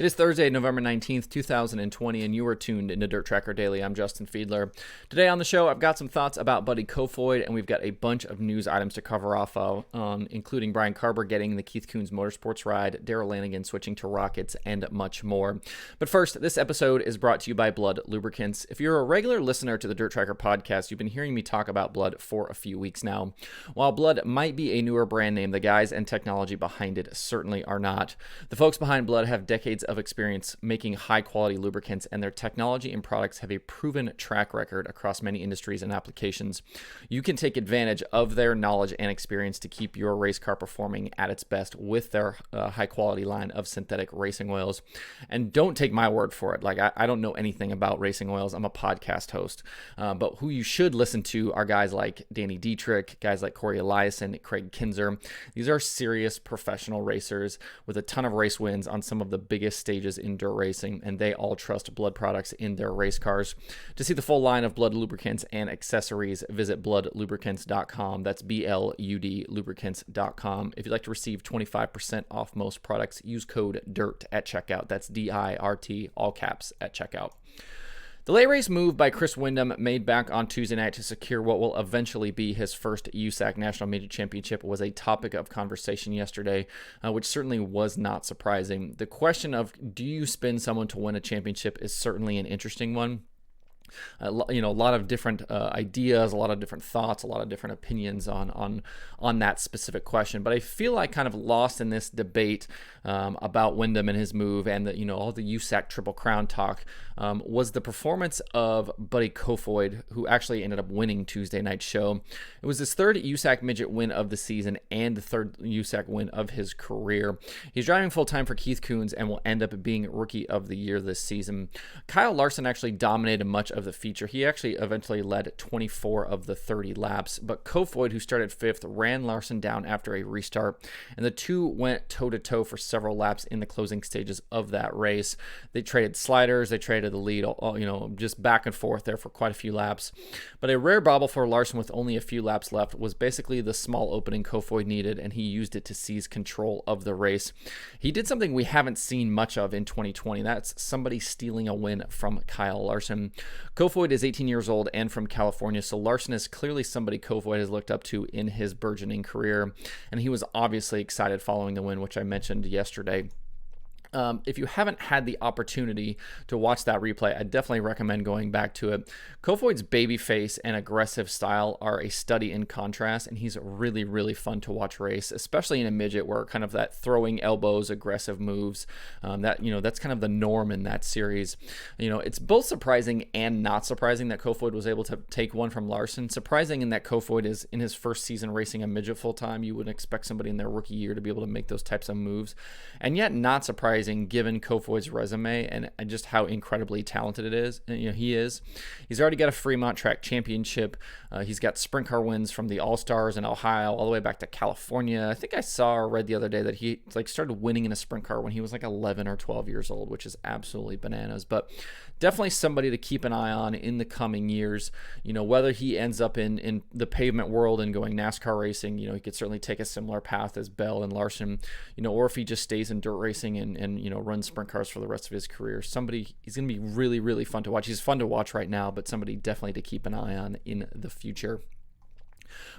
It is Thursday, November 19th, 2020, and you are tuned into Dirt Tracker Daily. I'm Justin Fiedler. Today on the show, I've got some thoughts about Buddy Kofoid, and we've got a bunch of news items to cover off of, including Brian Carber getting the Keith Kunz Motorsports ride, Darrell Lanigan switching to Rockets, and much more. But first, this episode is brought to you by Blood Lubricants. If you're a regular listener to the Dirt Tracker podcast, you've been hearing me talk about Blood for a few weeks now. While Blood might be a newer brand name, the guys and technology behind it certainly are not. The folks behind Blood have decades of experience making high-quality lubricants, and their technology and products have a proven track record across many industries and applications. You can take advantage of their knowledge and experience to keep your race car performing at its best with their high-quality line of synthetic racing oils. And don't take my word for it. Like, I don't know anything about racing oils. I'm a podcast host. But who you should listen to are guys like Danny Dietrich, guys like Corey Eliason, Craig Kinzer. These are serious professional racers with a ton of race wins on some of the biggest stages in dirt racing, and they all trust Blood products in their race cars. To see the full line of Blood lubricants and accessories, visit bloodlubricants.com. That's BLUD lubricants.com. If you'd like to receive 25% off most products, use code DIRT at checkout. That's DIRT, all caps, at checkout. The late race move by Chris Windom made back on Tuesday night to secure what will eventually be his first USAC National Midget Championship was a topic of conversation yesterday, which certainly was not surprising. The question of do you spin someone to win a championship is certainly an interesting one. A lot of different ideas, a lot of different thoughts, a lot of different opinions on that specific question. But I feel like kind of lost in this debate about Windom and his move and all the USAC Triple Crown talk was the performance of Buddy Kofoid, who actually ended up winning Tuesday night's show. It was his third USAC midget win of the season and the third USAC win of his career. He's driving full time for Keith Kunz and will end up being Rookie of the Year this season. Kyle Larson actually dominated much of the feature. He actually eventually led 24 of the 30 laps, but Kofoid, who started fifth, ran Larson down after a restart, and the two went toe-to-toe for several laps in the closing stages of that race. They traded sliders, they traded the lead, just back and forth there for quite a few laps. But a rare bobble for Larson with only a few laps left was basically the small opening Kofoid needed, and he used it to seize control of the race. He did something we haven't seen much of in 2020. That's somebody stealing a win from Kyle Larson. Kofoid is 18 years old and from California, so Larson is clearly somebody Kofoid has looked up to in his burgeoning career, and he was obviously excited following the win, which I mentioned yesterday. If you haven't had the opportunity to watch that replay, I definitely recommend going back to it. Kofoid's baby face and aggressive style are a study in contrast, and he's really, really fun to watch race, especially in a midget where kind of that throwing elbows, aggressive moves, that's kind of the norm in that series. It's both surprising and not surprising that Kofoid was able to take one from Larson. Surprising in that Kofoid is in his first season racing a midget full time. You wouldn't expect somebody in their rookie year to be able to make those types of moves, and yet not surprising given Kofoid's resume and just how incredibly talented it is. He is. He's already got a Fremont track championship. He's got sprint car wins from the All-Stars in Ohio all the way back to California. I think I saw or read the other day that he started winning in a sprint car when he was 11 or 12 years old, which is absolutely bananas. But definitely somebody to keep an eye on in the coming years. Whether he ends up in the pavement world and going NASCAR racing, he could certainly take a similar path as Bell and Larson, or if he just stays in dirt racing and runs sprint cars for the rest of his career. He's going to be really, really fun to watch. He's fun to watch right now, but somebody definitely to keep an eye on in the future.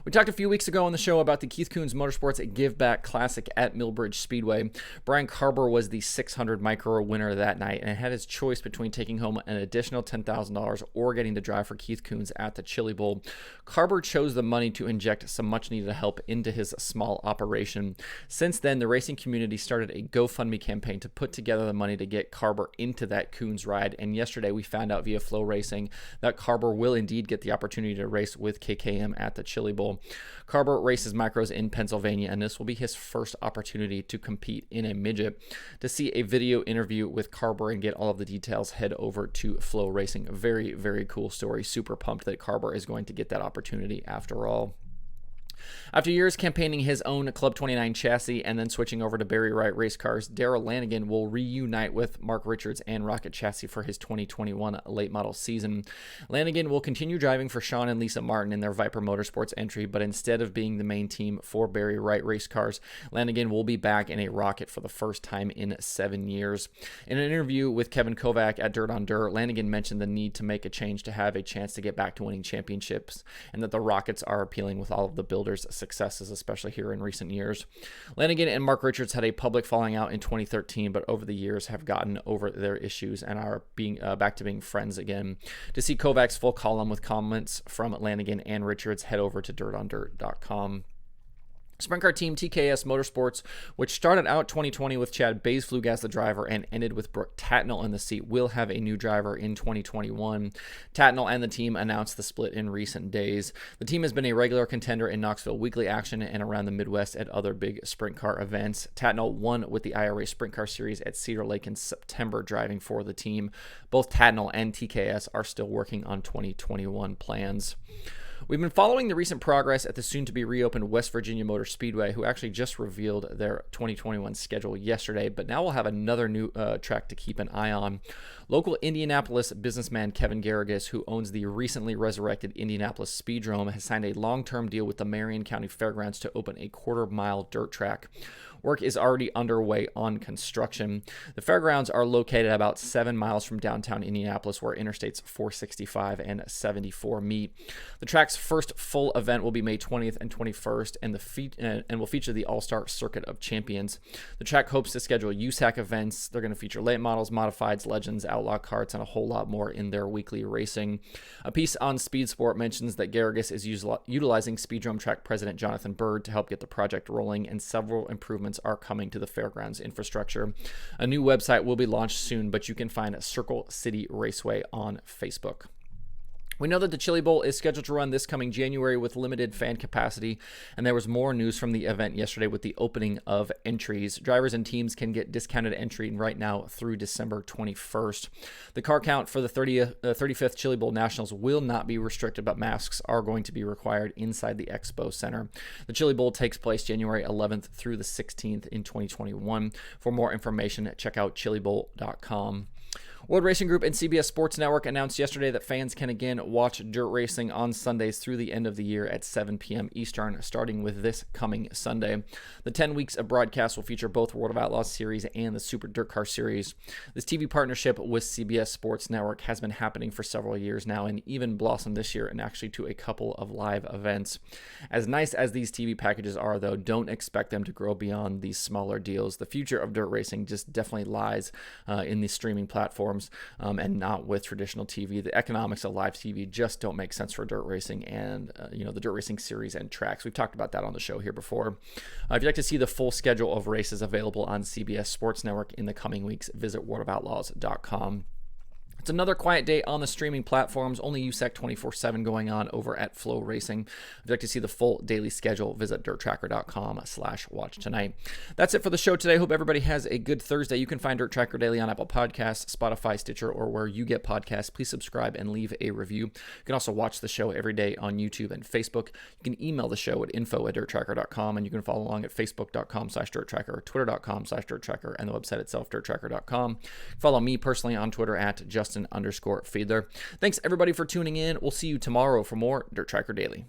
We talked a few weeks ago on the show about the Keith Kunz Motorsports Give Back Classic at Millbridge Speedway. Brian Carber was the 600 micro winner that night and had his choice between taking home an additional $10,000 or getting to drive for Keith Kunz at the Chili Bowl. Carber chose the money to inject some much-needed help into his small operation. Since then, the racing community started a GoFundMe campaign to put together the money to get Carber into that Kunz ride, and yesterday we found out via Flow Racing that Carber will indeed get the opportunity to race with KKM at the Chili Bowl. Carber races micros in Pennsylvania, and this will be his first opportunity to compete in a midget. To see a video interview with Carber and get all of the details, head over to Flow Racing. Very, very cool story. Super pumped that Carber is going to get that opportunity after all. After years campaigning his own Club 29 chassis and then switching over to Barry Wright race cars, Darrell Lanigan will reunite with Mark Richards and Rocket Chassis for his 2021 late model season. Lanigan will continue driving for Sean and Lisa Martin in their Viper Motorsports entry, but instead of being the main team for Barry Wright race cars, Lanigan will be back in a Rocket for the first time in 7 years. In an interview with Kevin Kovac at Dirt on Dirt, Lanigan mentioned the need to make a change to have a chance to get back to winning championships, and that the Rockets are appealing with all of the builders' successes, especially here in recent years. Lanigan and Mark Richards had a public falling out in 2013, but over the years have gotten over their issues and are being back to being friends again. To see Kovac's full column with comments from Lanigan and Richards, head over to dirtondirt.com. Sprint car team TKS Motorsports, which started out 2020 with Chad Baysflug as the driver and ended with Brooke Tatnell in the seat, will have a new driver in 2021. Tatnell and the team announced the split in recent days. The team has been a regular contender in Knoxville weekly action and around the Midwest at other big sprint car events. Tatnell won with the IRA Sprint Car Series at Cedar Lake in September, driving for the team. Both Tatnell and TKS are still working on 2021 plans. We've been following the recent progress at the soon-to-be-reopened West Virginia Motor Speedway, who actually just revealed their 2021 schedule yesterday, but now we'll have another new track to keep an eye on. Local Indianapolis businessman Kevin Garrigus, who owns the recently resurrected Indianapolis Speedrome, has signed a long-term deal with the Marion County Fairgrounds to open a quarter-mile dirt track. Work is already underway on construction. The fairgrounds are located about 7 miles from downtown Indianapolis, where Interstates 465 and 74 meet. The track's first full event will be May 20th and 21st, and will feature the All-Star Circuit of Champions. The track hopes to schedule USAC events. They're going to feature late models, modifieds, legends, outlaw karts, and a whole lot more in their weekly racing. A piece on Speed Sport mentions that Garrigus is utilizing Speedrome track president Jonathan Bird to help get the project rolling, and several improvements are coming to the fairgrounds infrastructure. A new website will be launched soon, but you can find Circle City Raceway on Facebook. We know that the Chili Bowl is scheduled to run this coming January with limited fan capacity, and there was more news from the event yesterday with the opening of entries. Drivers and teams can get discounted entry right now through December 21st. The car count for the 35th Chili Bowl Nationals will not be restricted, but masks are going to be required inside the Expo Center. The Chili Bowl takes place January 11th through the 16th in 2021. For more information, check out chilibowl.com. World Racing Group and CBS Sports Network announced yesterday that fans can again watch dirt racing on Sundays through the end of the year at 7 p.m. Eastern, starting with this coming Sunday. The 10 weeks of broadcast will feature both World of Outlaws Series and the Super Dirt Car Series. This TV partnership with CBS Sports Network has been happening for several years now, and even blossomed this year and actually to a couple of live events. As nice as these TV packages are, though, don't expect them to grow beyond these smaller deals. The future of dirt racing just definitely lies in the streaming platforms. And not with traditional TV. The economics of live TV just don't make sense for dirt racing and the dirt racing series and tracks. We've talked about that on the show here before. If you'd like to see the full schedule of races available on CBS Sports Network in the coming weeks, visit worldofoutlaws.com. It's another quiet day on the streaming platforms, only USAC 24/7 going on over at Flow Racing. If you'd like to see the full daily schedule, visit DIRTRACKR.com/watch tonight. That's it for the show today. Hope everybody has a good Thursday. You can find Dirt Tracker Daily on Apple Podcasts, Spotify, Stitcher, or where you get podcasts. Please subscribe and leave a review. You can also watch the show every day on YouTube and Facebook. You can email the show at info@DIRTRACKR.com, and you can follow along at Facebook.com/DIRTRACKR, Twitter.com/DIRTRACKR, and the website itself, DIRTRACKR.com. Follow me personally on Twitter at Justin_Fiedler. Thanks everybody for tuning in. We'll see you tomorrow for more Dirt Tracker Daily.